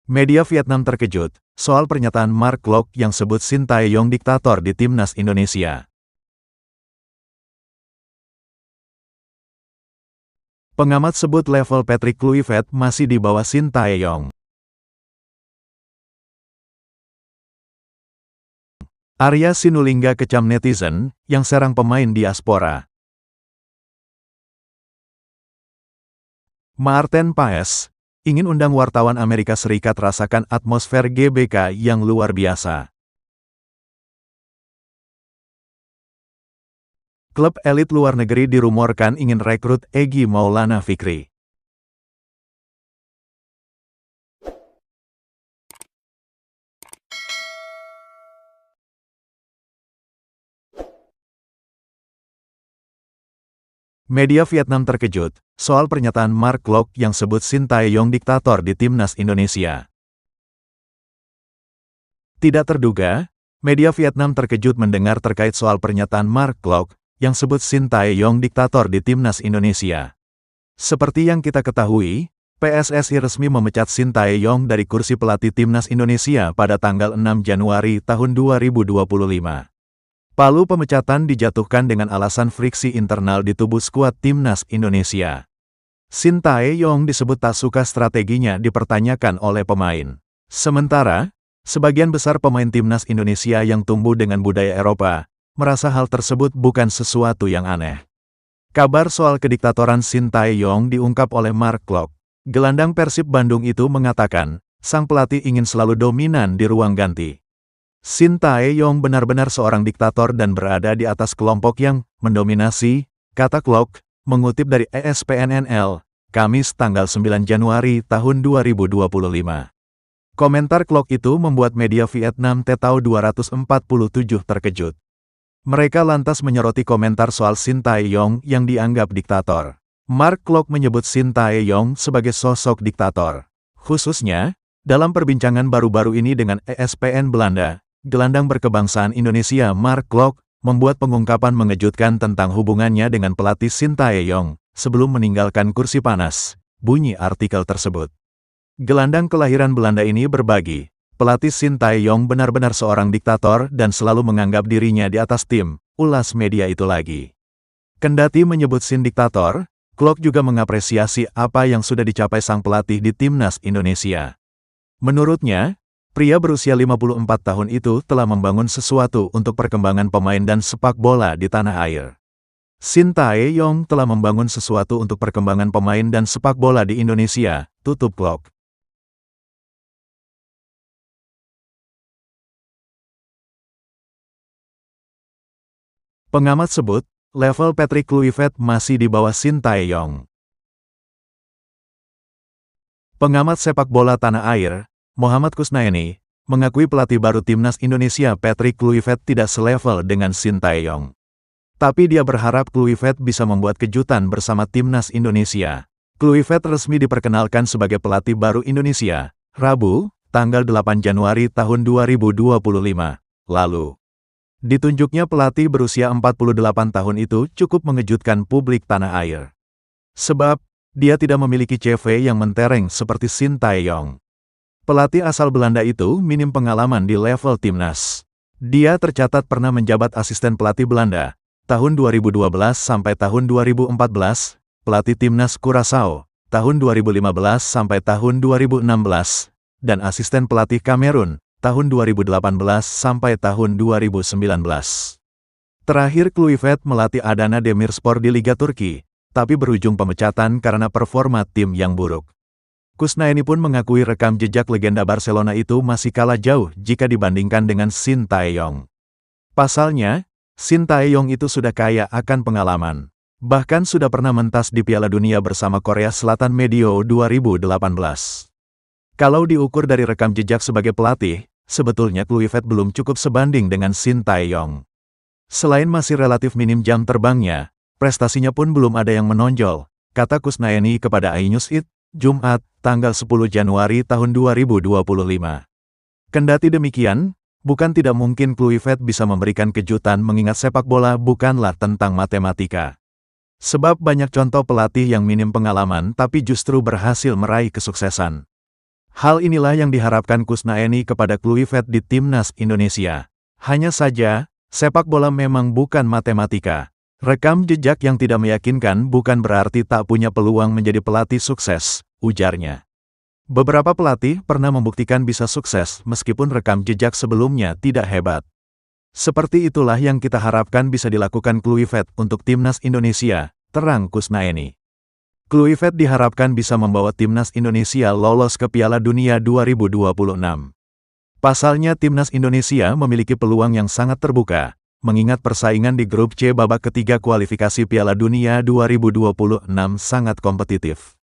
Media Vietnam terkejut soal pernyataan Mark Klok yang sebut Sintayong diktator di timnas Indonesia. Pengamat sebut level Patrick Kluivert masih di bawah Sintayong. Arya Sinulinga kecam netizen yang serang pemain diaspora. Maarten Paes ingin undang wartawan Amerika Serikat rasakan atmosfer GBK yang luar biasa. Klub elit luar negeri dirumorkan ingin rekrut Egy Maulana Fikri. Media Vietnam terkejut soal pernyataan Mark Klok yang sebut Sintayong diktator di timnas Indonesia. Tidak terduga, media Vietnam terkejut mendengar terkait soal pernyataan Mark Klok yang sebut Sintayong diktator di timnas Indonesia. Seperti yang kita ketahui, PSSI resmi memecat Sintayong dari kursi pelatih timnas Indonesia pada tanggal 6 Januari tahun 2025. Palu pemecatan dijatuhkan dengan alasan friksi internal di tubuh skuad timnas Indonesia. Sintayong disebut tak suka strateginya dipertanyakan oleh pemain. Sementara, sebagian besar pemain timnas Indonesia yang tumbuh dengan budaya Eropa, merasa hal tersebut bukan sesuatu yang aneh. Kabar soal kediktatoran Sintayong diungkap oleh Mark Klok. Gelandang Persib Bandung itu mengatakan, sang pelatih ingin selalu dominan di ruang ganti. Sintayong benar-benar seorang diktator dan berada di atas kelompok yang mendominasi, kata Klok, mengutip dari ESPNNL, Kamis tanggal 9 Januari tahun 2025. Komentar Klok itu membuat media Vietnam Tetao 247 terkejut. Mereka lantas menyoroti komentar soal Sintayong yang dianggap diktator. Mark Klok menyebut Sintayong sebagai sosok diktator. Khususnya, dalam perbincangan baru-baru ini dengan ESPN Belanda, gelandang berkebangsaan Indonesia Mark Klok membuat pengungkapan mengejutkan tentang hubungannya dengan pelatih Sintayong sebelum meninggalkan kursi panas, bunyi artikel tersebut. Gelandang kelahiran Belanda ini berbagi, pelatih Sintayong benar-benar seorang diktator dan selalu menganggap dirinya di atas tim, ulas media itu lagi. Kendati menyebut Sin diktator, Klok juga mengapresiasi apa yang sudah dicapai sang pelatih di timnas Indonesia. Menurutnya, pria berusia 54 tahun itu telah membangun sesuatu untuk perkembangan pemain dan sepak bola di tanah air. Sintayong telah membangun sesuatu untuk perkembangan pemain dan sepak bola di Indonesia, tutup Klok. Pengamat sebut, level Patrick Kluivert masih di bawah Sintayong. Pengamat sepak bola tanah air, Muhammad Kusnaini, mengakui pelatih baru timnas Indonesia Patrick Kluivert tidak selevel dengan Sintayong. Tapi dia berharap Kluivert bisa membuat kejutan bersama timnas Indonesia. Kluivert resmi diperkenalkan sebagai pelatih baru Indonesia, Rabu, tanggal 8 Januari tahun 2025, lalu. Ditunjuknya pelatih berusia 48 tahun itu cukup mengejutkan publik tanah air. Sebab, dia tidak memiliki CV yang mentereng seperti Sintayong. Pelatih asal Belanda itu minim pengalaman di level timnas. Dia tercatat pernah menjabat asisten pelatih Belanda, tahun 2012 sampai tahun 2014, pelatih timnas Curaçao, tahun 2015 sampai tahun 2016, dan asisten pelatih Kamerun, tahun 2018 sampai tahun 2019. Terakhir Kluivert melatih Adana Demirspor di Liga Turki, tapi berujung pemecatan karena performa tim yang buruk. Kusnaini pun mengakui rekam jejak legenda Barcelona itu masih kalah jauh jika dibandingkan dengan Sintayong. Pasalnya, Sintayong itu sudah kaya akan pengalaman. Bahkan sudah pernah mentas di Piala Dunia bersama Korea Selatan medio 2018. Kalau diukur dari rekam jejak sebagai pelatih, sebetulnya Kluivert belum cukup sebanding dengan Sintayong. Selain masih relatif minim jam terbangnya, prestasinya pun belum ada yang menonjol, kata Kusnaini kepada iNewsIt, Jumat, tanggal 10 Januari tahun 2025. Kendati demikian, bukan tidak mungkin Kluivert bisa memberikan kejutan mengingat sepak bola bukanlah tentang matematika. Sebab banyak contoh pelatih yang minim pengalaman tapi justru berhasil meraih kesuksesan. Hal inilah yang diharapkan Kusnaeni kepada Kluivert di timnas Indonesia. Hanya saja, sepak bola memang bukan matematika. Rekam jejak yang tidak meyakinkan bukan berarti tak punya peluang menjadi pelatih sukses, ujarnya. Beberapa pelatih pernah membuktikan bisa sukses meskipun rekam jejak sebelumnya tidak hebat. Seperti itulah yang kita harapkan bisa dilakukan Kluivert untuk timnas Indonesia, terang Kusnaeni. Kluivert diharapkan bisa membawa timnas Indonesia lolos ke Piala Dunia 2026. Pasalnya timnas Indonesia memiliki peluang yang sangat terbuka, mengingat persaingan di grup C babak ketiga kualifikasi Piala Dunia 2026 sangat kompetitif.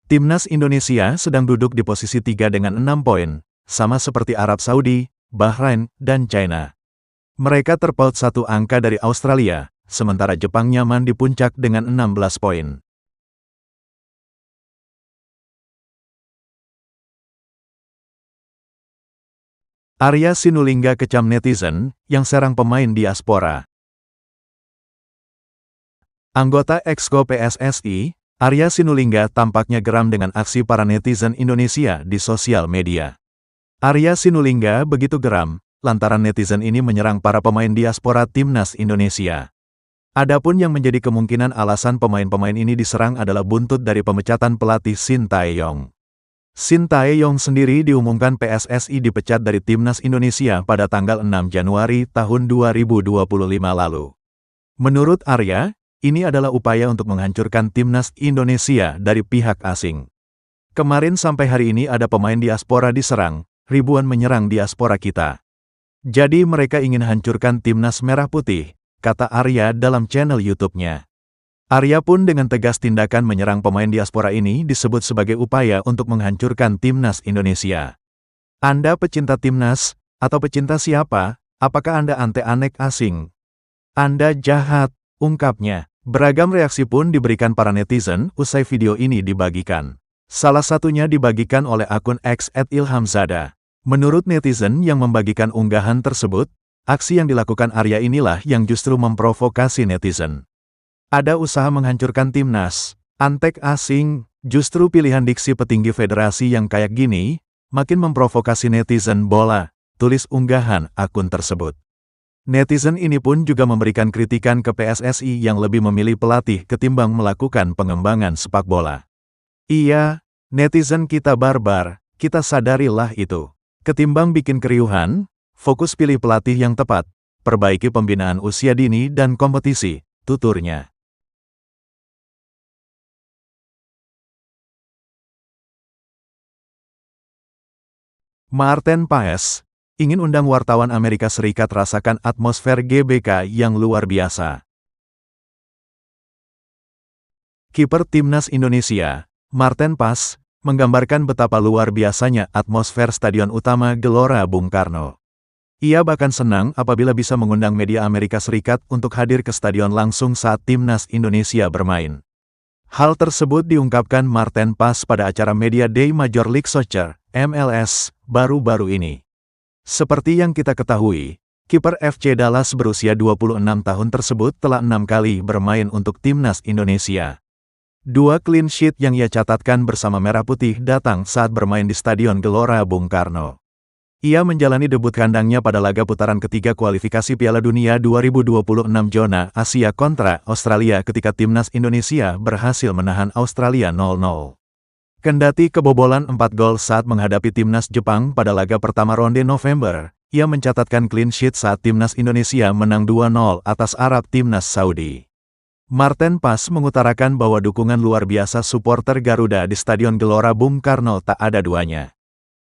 Timnas Indonesia sedang duduk di posisi 3 dengan 6 poin, sama seperti Arab Saudi, Bahrain, dan China. Mereka terpaut satu angka dari Australia, sementara Jepang nyaman di puncak dengan 16 poin. Arya Sinulinga kecam netizen yang serang pemain diaspora. Anggota Exco PSSI, Arya Sinulinga tampaknya geram dengan aksi para netizen Indonesia di sosial media. Arya Sinulinga begitu geram, lantaran netizen ini menyerang para pemain diaspora timnas Indonesia. Adapun yang menjadi kemungkinan alasan pemain-pemain ini diserang adalah buntut dari pemecatan pelatih Shin Tae-yong. Shin Tae-yong sendiri diumumkan PSSI dipecat dari timnas Indonesia pada tanggal 6 Januari tahun 2025 lalu. Menurut Arya, ini adalah upaya untuk menghancurkan timnas Indonesia dari pihak asing. Kemarin sampai hari ini ada pemain diaspora diserang, ribuan menyerang diaspora kita. Jadi mereka ingin hancurkan timnas merah putih, kata Arya dalam channel YouTube-nya. Arya pun dengan tegas tindakan menyerang pemain diaspora ini disebut sebagai upaya untuk menghancurkan timnas Indonesia. Anda pecinta timnas, atau pecinta siapa? Apakah Anda anti-anek asing? Anda jahat, ungkapnya. Beragam reaksi pun diberikan para netizen usai video ini dibagikan. Salah satunya dibagikan oleh akun X @ilhamzada. Menurut netizen yang membagikan unggahan tersebut, aksi yang dilakukan Arya inilah yang justru memprovokasi netizen. Ada usaha menghancurkan timnas, antek asing, justru pilihan diksi petinggi federasi yang kayak gini, makin memprovokasi netizen bola, tulis unggahan akun tersebut. Netizen ini pun juga memberikan kritikan ke PSSI yang lebih memilih pelatih ketimbang melakukan pengembangan sepak bola. Iya, netizen kita barbar, kita sadarilah itu. Ketimbang bikin keriuhan, fokus pilih pelatih yang tepat, perbaiki pembinaan usia dini dan kompetisi, tuturnya. Marten Paes ingin undang wartawan Amerika Serikat rasakan atmosfer GBK yang luar biasa. Kiper timnas Indonesia, Marten Paes, menggambarkan betapa luar biasanya atmosfer Stadion Utama Gelora Bung Karno. Ia bahkan senang apabila bisa mengundang media Amerika Serikat untuk hadir ke stadion langsung saat timnas Indonesia bermain. Hal tersebut diungkapkan Marten Paes pada acara Media Day Major League Soccer, MLS, baru-baru ini. Seperti yang kita ketahui, kiper FC Dallas berusia 26 tahun tersebut telah 6 kali bermain untuk timnas Indonesia. 2 clean sheet yang ia catatkan bersama Merah Putih datang saat bermain di Stadion Gelora Bung Karno. Ia menjalani debut kandangnya pada laga putaran ketiga kualifikasi Piala Dunia 2026 zona Asia kontra Australia ketika timnas Indonesia berhasil menahan Australia 0-0. Kendati kebobolan 4 gol saat menghadapi timnas Jepang pada laga pertama ronde November, ia mencatatkan clean sheet saat timnas Indonesia menang 2-0 atas Arab timnas Saudi. Marten Paes mengutarakan bahwa dukungan luar biasa supporter Garuda di Stadion Gelora Bung Karno tak ada duanya.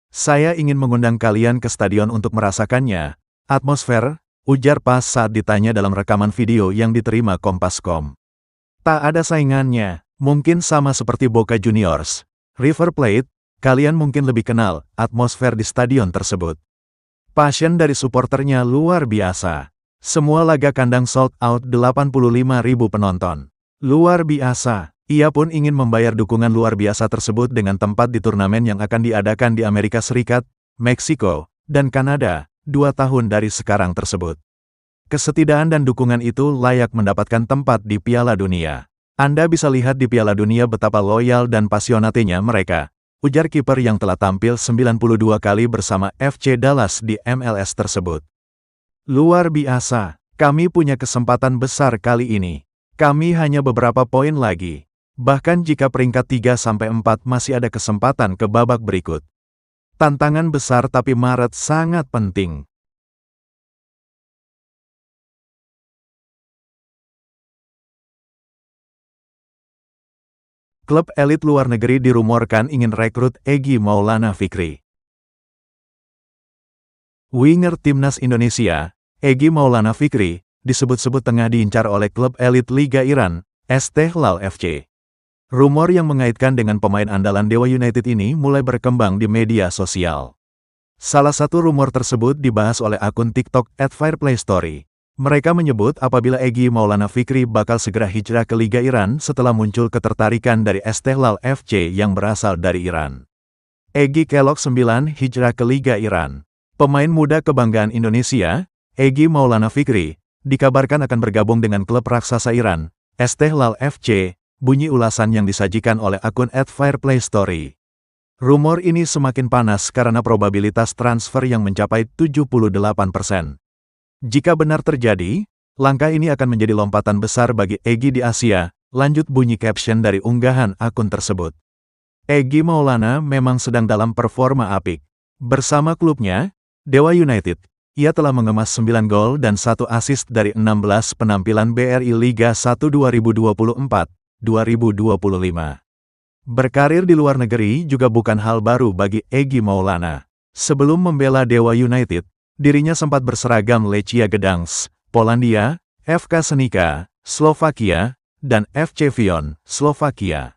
Saya ingin mengundang kalian ke stadion untuk merasakannya, atmosfer, ujar Paes saat ditanya dalam rekaman video yang diterima Kompas.com. Tak ada saingannya, mungkin sama seperti Boca Juniors, River Plate, kalian mungkin lebih kenal atmosfer di stadion tersebut. Passion dari supporternya luar biasa. Semua laga kandang sold out 85.000 penonton. Luar biasa. Ia pun ingin membayar dukungan luar biasa tersebut dengan tempat di turnamen yang akan diadakan di Amerika Serikat, Meksiko, dan Kanada, 2 tahun dari sekarang tersebut. Kesetiaan dan dukungan itu layak mendapatkan tempat di Piala Dunia. Anda bisa lihat di Piala Dunia betapa loyal dan pasionatenya mereka, ujar kiper yang telah tampil 92 kali bersama FC Dallas di MLS tersebut. Luar biasa, kami punya kesempatan besar kali ini. Kami hanya beberapa poin lagi. Bahkan jika peringkat 3-4 masih ada kesempatan ke babak berikut. Tantangan besar tapi Maret sangat penting. Klub elit luar negeri dirumorkan ingin rekrut Egy Maulana Fikri. Winger timnas Indonesia, Egy Maulana Fikri, disebut-sebut tengah diincar oleh klub elit Liga Iran, Istiqlal FC. Rumor yang mengaitkan dengan pemain andalan Dewa United ini mulai berkembang di media sosial. Salah satu rumor tersebut dibahas oleh akun TikTok @fairplaystory. Mereka menyebut apabila Egy Maulana Fikri bakal segera hijrah ke Liga Iran setelah muncul ketertarikan dari Istiqlal FC yang berasal dari Iran. Egy Kelok 9 hijrah ke Liga Iran. Pemain muda kebanggaan Indonesia, Egy Maulana Fikri, dikabarkan akan bergabung dengan klub raksasa Iran, Istiqlal FC, bunyi ulasan yang disajikan oleh akun @fairplaystory. Rumor ini semakin panas karena probabilitas transfer yang mencapai 78%. Jika benar terjadi, langkah ini akan menjadi lompatan besar bagi Egy di Asia, lanjut bunyi caption dari unggahan akun tersebut. Egy Maulana memang sedang dalam performa apik. Bersama klubnya, Dewa United, ia telah mengemas 9 gol dan 1 assist dari 16 penampilan BRI Liga 1 2024-2025. Berkarir di luar negeri juga bukan hal baru bagi Egy Maulana. Sebelum membela Dewa United, dirinya sempat berseragam Lechia Gdansk, Polandia, FK Senica, Slovakia, dan FC Vion, Slovakia.